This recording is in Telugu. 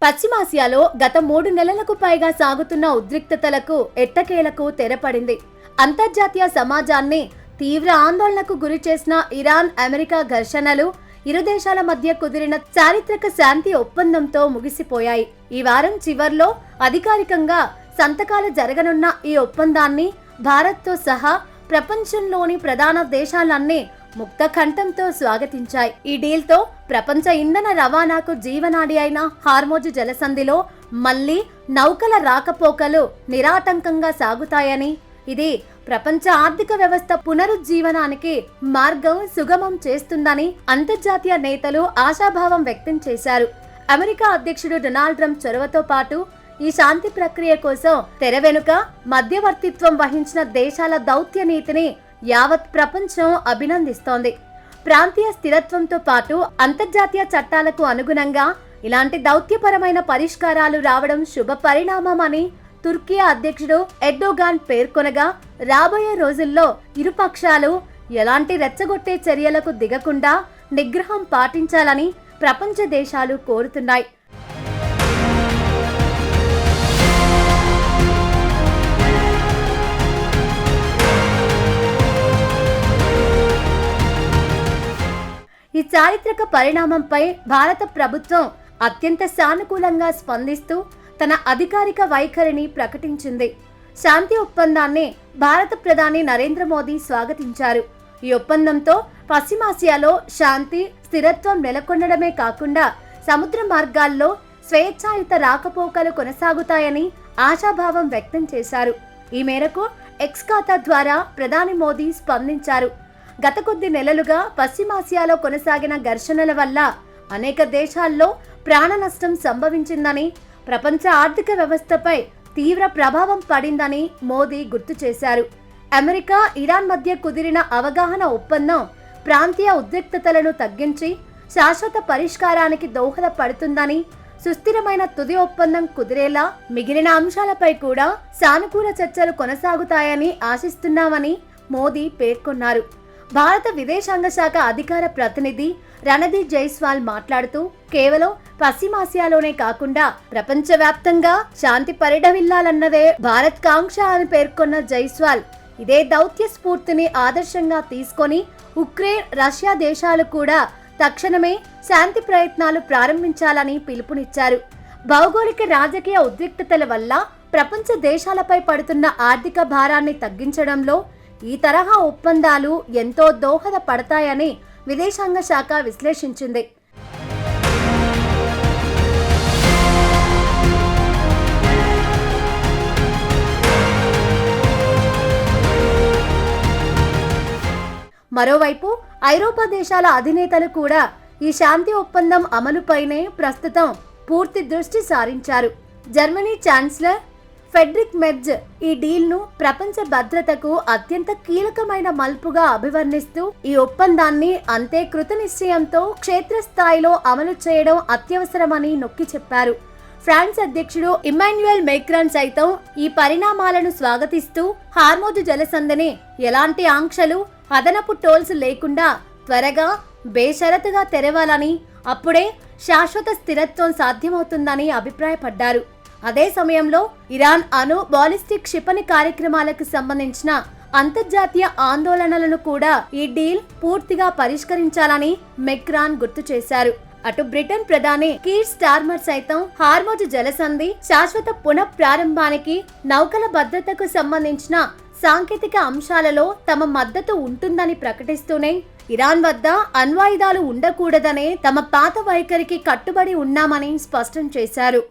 పశ్చిమాసియాలో గత 3 నెలలకు పైగా సాగుతున్న ఉద్రిక్తతలకు ఎట్టకేలకు తెరపడింది. అంతర్జాతీయ సమాజాన్ని తీవ్ర ఆందోళనకు గురిచేసిన ఇరాన్ అమెరికా ఘర్షణలు ఇరు దేశాల మధ్య కుదిరిన చారిత్రక శాంతి ఒప్పందంతో ముగిసిపోయాయి. ఈ వారం చివర్లో అధికారికంగా సంతకాలు జరగనున్న ఈ ఒప్పందాన్ని భారత్తో సహా ప్రపంచంలోని ప్రధాన దేశాలన్నీ ముక్త కంఠంతో స్వాగతించాయి. ఈ డీల్ తో ప్రపంచ ఇంధన రవాణాకు జీవనాడి అయిన హార్మోజ్ జలసంధిలో మళ్లీ నౌకల రాకపోకలు నిరాటంకంగా సాగుతాయని, ఇది ప్రపంచ ఆర్థిక వ్యవస్థ పునరుజ్జీవనానికి మార్గం సుగమం చేస్తుందని అంతర్జాతీయ నేతలు ఆశాభావం వ్యక్తం చేశారు. అమెరికా అధ్యక్షుడు డొనాల్డ్ ట్రంప్ చొరవతో పాటు ఈ శాంతి ప్రక్రియ కోసం తెర వెనుక మధ్యవర్తిత్వం వహించిన దేశాల దౌత్య నీతిని యావత్ ప్రపంచం అభినందిస్తోంది. ప్రాంతీయ స్థిరత్వంతో పాటు అంతర్జాతీయ చట్టాలకు అనుగుణంగా ఇలాంటి దౌత్యపరమైన పరిష్కారాలు రావడం శుభ పరిణామమని తుర్కీ అధ్యక్షుడు ఎర్డోగాన్ పేర్కొనగా, రాబోయే రోజుల్లో ఇరుపక్షాలు ఎలాంటి రెచ్చగొట్టే చర్యలకు దిగకుండా నిగ్రహం పాటించాలని ప్రపంచ దేశాలు కోరుతున్నాయి. ఈ చారిత్రక పరిణామంపై భారత ప్రభుత్వం అత్యంత సానుకూలంగా స్పందిస్తూ తన అధికారిక వైఖరిని ప్రకటించింది. శాంతి ఒప్పందాన్ని భారత ప్రధాని నరేంద్ర మోదీ స్వాగతించారు. ఈ ఒప్పందంతో పశ్చిమాసియాలో శాంతి, స్థిరత్వం నెలకొనడమే కాకుండా సముద్ర మార్గాల్లో స్వేచ్ఛాయుత రాకపోకలు కొనసాగుతాయని ఆశాభావం వ్యక్తం చేశారు. ఈ మేరకు ఎక్స్ ఖాతా ద్వారా ప్రధాని మోదీ స్పందించారు. గత కొద్ది నెలలుగా పశ్చిమాసియాలో కొనసాగిన ఘర్షణల వల్ల అనేక దేశాల్లో ప్రాణ నష్టం సంభవించిందని, ప్రపంచ ఆర్థిక వ్యవస్థపై తీవ్ర ప్రభావం పడిందని మోదీ గుర్తు చేశారు. అమెరికా, ఇరాన్ మధ్య కుదిరిన అవగాహన ఒప్పందం ప్రాంతీయ ఉద్రిక్తతలను తగ్గించి శాశ్వత పరిష్కారానికి దోహదపడుతుందని, సుస్థిరమైన తుది ఒప్పందం కుదిరేలా మిగిలిన అంశాలపై కూడా సానుకూల చర్చలు కొనసాగుతాయని ఆశిస్తున్నామని మోదీ పేర్కొన్నారు. భారత విదేశాంగ శాఖ అధికార ప్రతినిధి రణదీప్ జైస్వాల్ మాట్లాడుతూ, కేవలం పశ్చిమాసియాలోనే కాకుండా ప్రపంచవ్యాప్తంగా శాంతి పరిఢవిల్లాలన్నదే భారత్ కాంక్ష అని పేర్కొన్న జైస్వాల్, ఇదే దౌత్య స్ఫూర్తిని ఆదర్శంగా తీసుకొని ఉక్రెయిన్, రష్యా దేశాలు కూడా తక్షణమే శాంతి ప్రయత్నాలు ప్రారంభించాలని పిలుపునిచ్చారు. భౌగోళిక రాజకీయ ఉద్రిక్తతల వల్ల ప్రపంచ దేశాలపై పడుతున్న ఆర్థిక భారాన్ని తగ్గించడంలో ఈ తరహా ఒప్పందాలు ఎంతో దోహదపడతాయని విదేశాంగ శాఖ విశ్లేషించింది. మరోవైపు ఐరోపా దేశాల అధినేతలు కూడా ఈ శాంతి ఒప్పందం అమలుపైనే ప్రస్తుతం పూర్తి దృష్టి సారించారు. జర్మనీ ఛాన్సలర్ ఫ్రెడరిక్ మెర్జ్ ఈ డీల్ ను ప్రపంచ భద్రతకు అత్యంత కీలకమైన మలుపుగా అభివర్ణిస్తూ, ఈ ఒప్పందాన్ని అంతే కృతనిశ్చయంతో క్షేత్రస్థాయిలో అమలు చేయడం అత్యవసరమని నొక్కి చెప్పారు. ఫ్రాన్స్ అధ్యక్షుడు ఇమ్మాన్యుయల్ మేక్రాన్ సైతం ఈ పరిణామాలను స్వాగతిస్తూ, హార్మోజ్ జలసంధిని ఎలాంటి ఆంక్షలు, అదనపు టోల్స్ లేకుండా త్వరగా బేషరతుగా తెరవాలని, అప్పుడే శాశ్వత స్థిరత్వం సాధ్యమవుతుందని అభిప్రాయపడ్డారు. అదే సమయంలో ఇరాన్ అణు బాలిస్టిక్ క్షిపణి కార్యక్రమాలకు సంబంధించిన అంతర్జాతీయ ఆందోళనలను కూడా ఈ డీల్ పూర్తిగా పరిష్కరించాలని మెక్రాన్ గుర్తు చేశారు. అటు బ్రిటన్ ప్రధాని కీర్ స్టార్మర్ సైతం హార్మోజ్ జలసంధి శాశ్వత పునః ప్రారంభానికి, నౌకల భద్రతకు సంబంధించిన సాంకేతిక అంశాలలో తమ మద్దతు ఉంటుందని ప్రకటిస్తూనే, ఇరాన్ వద్ద అణ్వాయుధాలు ఉండకూడదనే తమ పాత వైఖరికి కట్టుబడి ఉన్నామని స్పష్టం చేశారు.